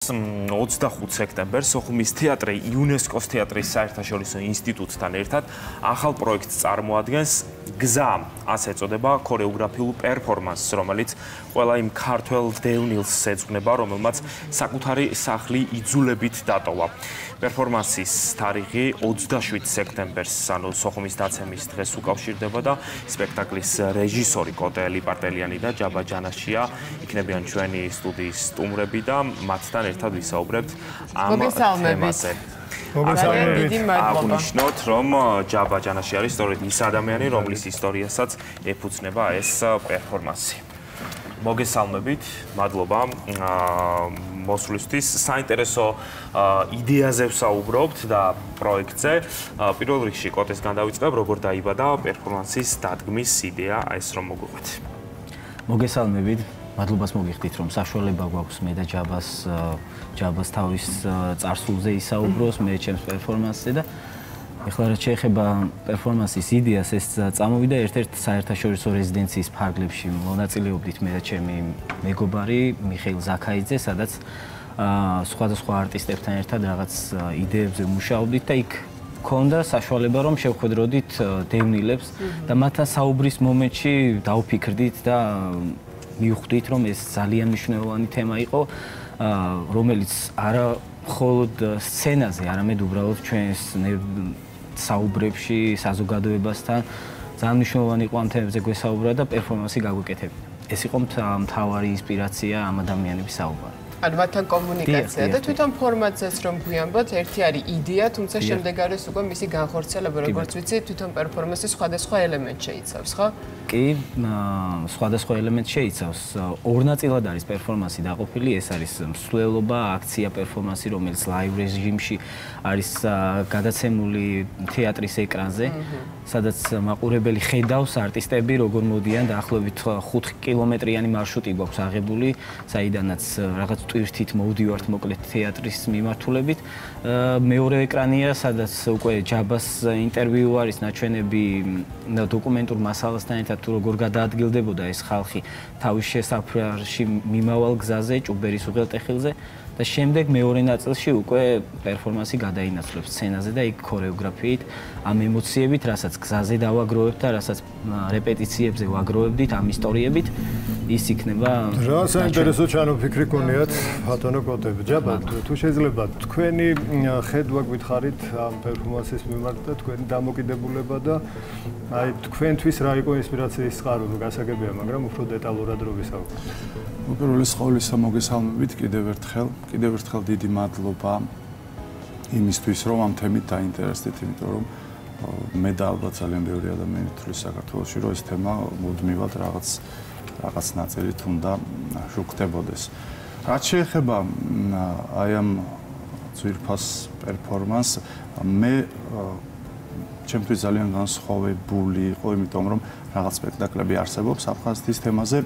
25 სექტემბერს სოხუმის თეატრი იუნესკოს თეატრის საერთაშორისო ინსტიტუტთან ერთად ახალ პროექტს წარმოადგენს გზა, ასე ეწოდება ქორეოგრაფიულ პერფორმანსს, რომელიც ყველა იმ ქართველ დევნილს ეძღვნება, რომელმაც საკუთარი სახლი იძულებით დატოვა. პერფორმანსის თარიღი 27 სექტემბერს, ანუ სოხუმის დაცემის დღეს უკავშირდება და სპექტაკლის რეჟისორი კოტე ლიპარტელიანი და ჯაბა ჯანაშია იქნებიან ჩვენი სტუდიის სტუმრები და მათთან ერთად ვისაუბრებთ ამ თემაზე. აღნიშნოთ, რომ ჯაბა ჯანაში არის სწორედ ის ადამიანი, რომლის ისტორიასაც ეფუძნება ეს პერფორმანსი. მოგესალმებით, მადლობა მოსვლისთვის. საინტერესო იდეაზე ვსაუბრობთ და პროექტზე. პირველ რიგში კოტესგან დავიწყებ, როგორ დაიბადა პერფორმანსის დადგმის იდეა, ეს რომ მოგვიყვეთ. მოგესალმებით. მადლობას მოგიხდით, რომ საშუალება გვაქვს მე და ჯაბას თავის წარსულზე ისაუბროს, მე ჩემს პერფორმანსზე და ეხლა რაც შეეხება პერფორმანსის იდეას, ეს წამოვიდა ერთ-ერთ საერთაშორისო რეზიდენციის ფარგლებში. მონაწილეობდით მე და ჩემი მეგობარი მიხეილ ზაქაიძე, სადაც სხვადასხვა არტისტებთან ერთად რაღაც იდეებზე მუშაობდით და იქ ქონდა საშუალება, რომ შევხვედროდით დევნილებს და მათთან საუბრის მომენტში დავფიქრდით და მივხვდით, რომ ეს ძალიან მნიშვნელოვანი თემა იყო, რომელიც არა მხოლოდ სცენაზე, არამედ უბრალოდ ჩვენს საუბრებში, საზოგადოებასთან ძალიან მნიშვნელოვანი იყო ამ თემებზე გვესაუბრა და პერფორმანსი გაგვეკეთებინა. ეს იყო მთავარი ინსპირაცია ამ ადამიანების საუბარი. ანუ მათთან კომუნიკაცია და თვითონ ფორმატზეც რომ გვიამბოთ, ერთი არის იდეა, თუმცა შემდეგ არის უკვე მისი განხორციელება, როგორც ვიცი, თვითონ პერფორმანსის სხვადასხვა ელემენტ შეიცავს, ხო? კი, სხვადასხვა ელემენტ შეიცავს. ორ ნაწილად არის პერფორმანსი დაყოფილი, ეს არის მსვლელობა, აქცია პერფორმანსი, რომელიც ლაივ რეჟიმში არის გადაცემული თეატრის ეკრანზე, სადაც მაყურებელი ხედავს არტისტები როგორ მოდიან დაახლოებით 5 კილომეტრიანი მარშრუტი გვაქვს აღებული, საიდანაც რაღაც ტვირთით მოვდივართ მოკლედ თეატრის მიმართულებით. მეორე ეკრანია, სადაც უკვე ჯაბას ინტერვიუ არის, ნაჩვენები დოკუმენტურ მასალასთან ერთად თუ როგორ გადაადგილდებოდა ეს ხალხი თავის შესაფრში მიმავალ გზაზე, ჭუბერის უღელტეხილზე და შემდეგ მეორე ნაწილში უკვე პერფორმანსი გადაინაცვლებს სცენაზე და იქ ქორეოგრაფიით, ამ ემოციებით, რასაც გზაზე დავაგროვებთ და რასაც რეპეტიციებზე ვაგროვებდით, ამ ისტორიებით, ის იქნება. რა საინტერესო ჩანაფიქრი გქონიათ, ბატონო კოტე. ჯაბა, თუ შეიძლება თქვენი ხედვა გითხარით ამ პერფორმანსის მიმართ და თქვენი დამოკიდებულება და აი თქვენთვის რა იყო ინსპირაციის წყარო, გასაგებია, მაგრამ უფრო დეტალურად რო ვისაუბროთ. უპირველეს ყოვლისა მოგესალმებით კიდევ ერთხელ დიდი მადლობა იმისთვის, რომ ამ თემით დაინტერესდით, იმიტომ რომ მე და ალბათ ძალიან ბევრი ადამიანი თვლის საქართველოში, რომ ეს თემა მუდმივად რაღაც ნაწილით უნდა შუქდებოდეს. რაც შეეხება აი ამ ძვირფას პერფორმანსს, მე ჩემთვის ძალიან განსხვავებული იყო, იმიტომ რომ რაღაც სპექტაკლები არსებობს აფხაზეთის თემაზე.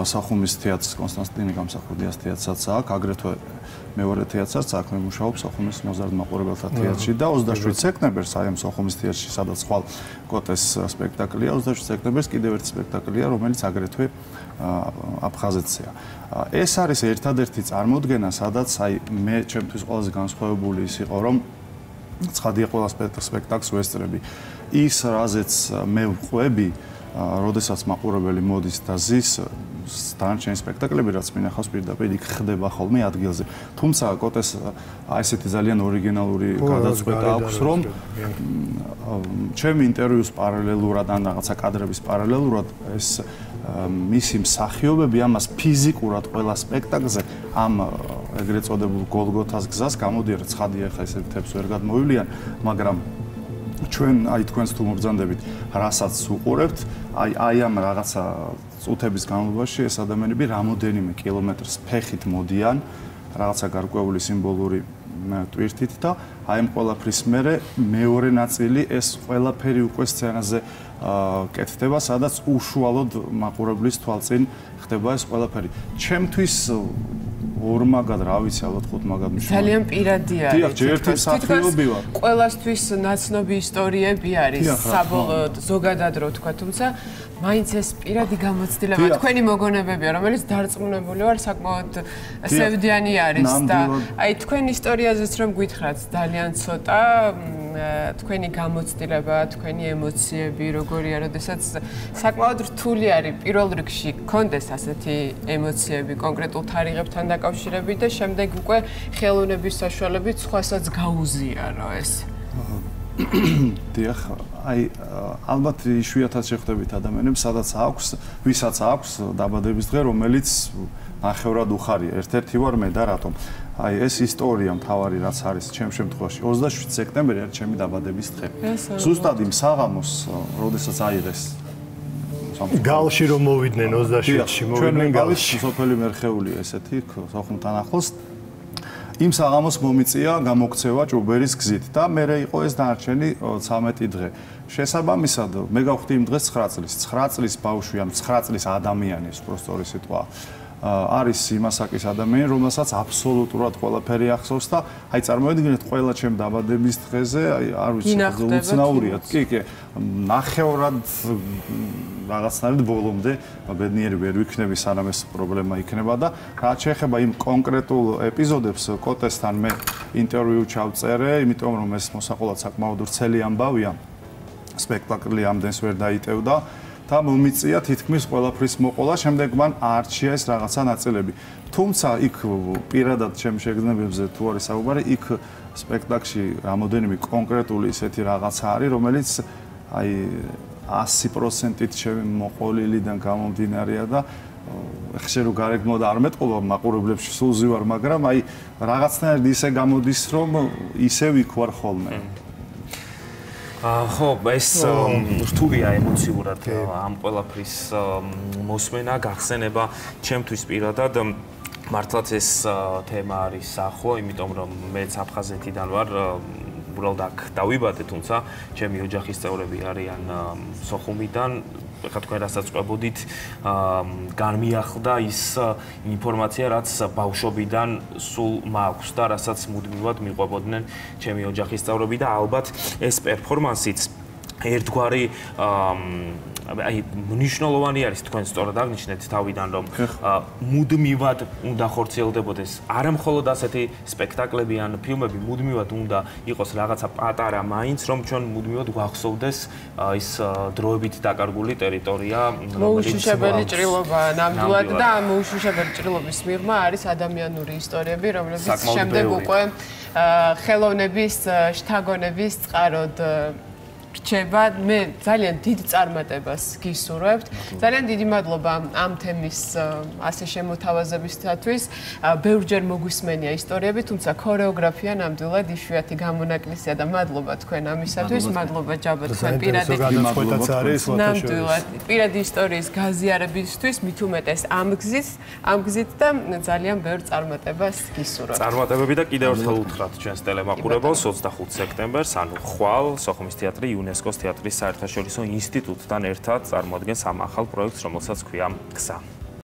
სოხუმის თეატრის კონსტანტინე გამსახურდიას თეატრსაც აქვს, აგრეთვე მეორე თეატრსაც აქვს, მე მუშაობ სოხუმის მოზარდ მაყურებელთა თეატრში და 27 სექტემბერს აი ამ სოხუმის თეატრში, სადაც ხვალ კოტეს სპექტაკლია, 27 სექტემბერს კიდევ ერთი სპექტაკლია, რომელიც აგრეთვე აფხაზეთზეა. ეს არის ერთადერთი წარმოდგენა, სადაც აი მე ჩემთვის ყველაზე განსხვავებული ის იყო, რომ ცხადია ყველა სპექტაკლს ვესწრები. ის რაზეც მე ვყვები, როდესაც მაყურებელი მოდის და ზის დანარჩენი სპექტაკლები, რაც მინახავს პირდაპირ იქ ხდება ხოლმე ადგილზე. თუმცა კოტეს ესეთი ძალიან ორიგინალური გადაწყვეტა აქვს, რომ ჩემი ინტერვიუს პარალელურად ან რაღაცა კადრების პარალელურად ეს მისი მსახიობები ამას ფიზიკურად ყველა სპექტაკლზე ამ ეგრეთ წოდებულ გოლგოთას გზას გამოდიან. ცხადია, ხა ესე თებს ვერ გადმოვივლიან, მაგრამ ჩვენ აი თქვენს თუ მობრძანდებით, რასაც უყურებთ, აი ამ რაღაცა წუთების განმავლობაში ეს ადამიანები რამოდენიმე კილომეტრს ფეხით მოდიან, რაღაცა გარკვეული სიმბოლური ტვირთით და აი ამ ყველაფრის მერე მეორე ნაწილი ეს ყველაფერი უკვე სცენაზე კეთდება, სადაც უშუალოდ მაყურებლის თვალწინ ხდება ეს ყველაფერი. ჩემთვის ორმაგად, რა ვიცი, ალბათ ხუთმაგად მნიშვნელოვანი. ძალიან პირადი არის. დიახ, ჯერ ერთი მსახიობი ვარ. ყველასთვის ნაცნობი ისტორიები არის, საბოლოოდ ზოგადად რო თქვა, თუმცა მაინც ეს პირადი გამოცდილება თქვენი მოგონებებია, რომელიც დარწმუნებული ვარ საკმაოდ სევდიანი არის და აი თქვენ ისტორიაზეც რომ გითხრათ ძალიან ცოტა თქვენი გამოცდილება, თქვენი ემოციები როგორია, როდესაც საკმაოდ რთული არის პირველ რიგში გქონდეს ასეთი ემოციები კონკრეტულ თარიღებთან დაკავშირებით და შემდეგ უკვე ხელოვნების საშუალებით სხვასაც გაუზიარო ეს. დიახ, აი ალბათ იშვიათად შეხვდებით ადამიანებს, სადაც აქვს, ვისაც აქვს დაბადების დღე, რომელიც ნახევრად უხარია. ერთ-ერთი ვარ მე და რატომ? აი ეს ისტორია მთავარი რაც არის ჩემ შემთხვევაში 27 სექტემბერი არის ჩემი დაბადების დღე. ზუსტად იმ საღამოს, როდესაც აიღეს გალში რომ მოვიდნენ 27-ში, მოვიდნენ გალში. სოფელი მერხეული ესეთი, სოხუმთან ახლოს. იმ საღამოს მომიწია გამოქცევა ჭუბერის გზით და მე იყო ეს დანარჩენი 13 დღე. შესაბამისად, მე გავხდი იმ დღეს 9 წლის. 9 წლის ბავშვი, ან 9 წლის ადამიანი, უბრალოდ სიტყვა. არის იმასაკის ადამიანი, რომელსაც აბსოლუტურად ყველაფერი ახსოვს და აი წარმოედგინეთ ყველა ჩემ დაბადების დღეზე, აი არ ვიცი, უცნაურია. კი, ნახევრად რაღაცნაირად ბოლომდე ბედნიერი ვერ ვიქნები, სანამ ეს პრობლემა იქნება და რაც შეეხება იმ კონკრეტულ ეპიზოდებს, კოტესთან მე ინტერვიუ ჩავწერე, იმიტომ რომ ეს მოსაყოლად საკმაოდ ვრცელი ამბავია. სპექტაკლი ამდენს ვერ დაიტევდა. და მომიწია თითქმის ყველაფრის მოყოლა, შემდეგ მან აარჩია ეს რაღაცა ნაწილები. თუმცა იქ პირადად ჩემ შეგრძნებებზე თუ არის საუბარი, იქ სპექტაკლში რამოდენიმე კონკრეტული ისეთი რაღაცა არის, რომელიც აი 100%-ით შემოყოლილიდან გამომდინარეა და ხშირ რო გარეგმოდა არ მეტყობა მაყურებლებში სულ ზივარ, მაგრამ აი რაღაცნაირად ისე გამოდის, რომ ისევ იქ ვარ ხოლმე. ხო, ეს რთულია ემოციურად ამ ყველაფრის მოსმენა, გახსენება ჩემთვის პირადად მართლაც ეს თემა არის ახლო, იმიტომ რომ მეც აფხაზეთიდან ვარ, უბრალოდ აქ დავიბადე, თუმცა ჩემი ოჯახის წევრები არიან სოხუმიდან. ეხლა თქვენ რასაც ყვებოდით, განმიახლდა ის ინფორმაცია, რაც ბავშვობიდან სულ მაქვს და რასაც მუდმივად მიყვებოდნენ ჩემი ოჯახის წევრები და ალბათ ეს პერფორმანსიც ერთგვარი აი მნიშვნელოვანი არის თქვენ სწორად აღნიშნეთ თავიდან რომ მუდმივად უნდა ხორციელდებოდეს არა მხოლოდ ასეთი სპექტაკლები ან ფილმები მუდმივად უნდა იყოს რაღაცა პატარა მაინც რომ ჩვენ მუდმივად გვახსოვდეს ის დროებით დაკარგული ტერიტორია მოუშუშებელი ჭრილობა ნამდვილად და ამ მოუშუშებელი ჭრილობის მიღმა არის ადამიანური ისტორიები რომლებიც შემდეგ უკვე ხელოვნების შთაგონების წყაროდ რჩება. მე ძალიან დიდ წარმატებას გისურვებთ. ძალიან დიდი მადლობა ამ თემის ასე შემოთავაზებისათვის. ბევრჯერ მოგვისმენია ისტორიები, თუმცა ქორეოგრაფია ნამდვილად იშვიათი გამონაკლისია და მადლობა თქვენ ამისათვის. მადლობა ჯაბა თქვენ პირადი ისტორიის გაზიარებისთვის, მით უმეტეს ამ გზით და ძალიან ბევრ წარმატებას გისურვებთ. წარმატებები და კიდევ ერთხელ უთხრათ ჩვენს ტელემაყურებელს 25 სექტემბერს, ანუ ხვალ სოხუმის თეატრი იუნესკოს თეატრის საერთაშორისო ინსტიტუტთან ერთად წარმოადგენს ამ ახალ პროექტს, რომელსაც ქვია გზა.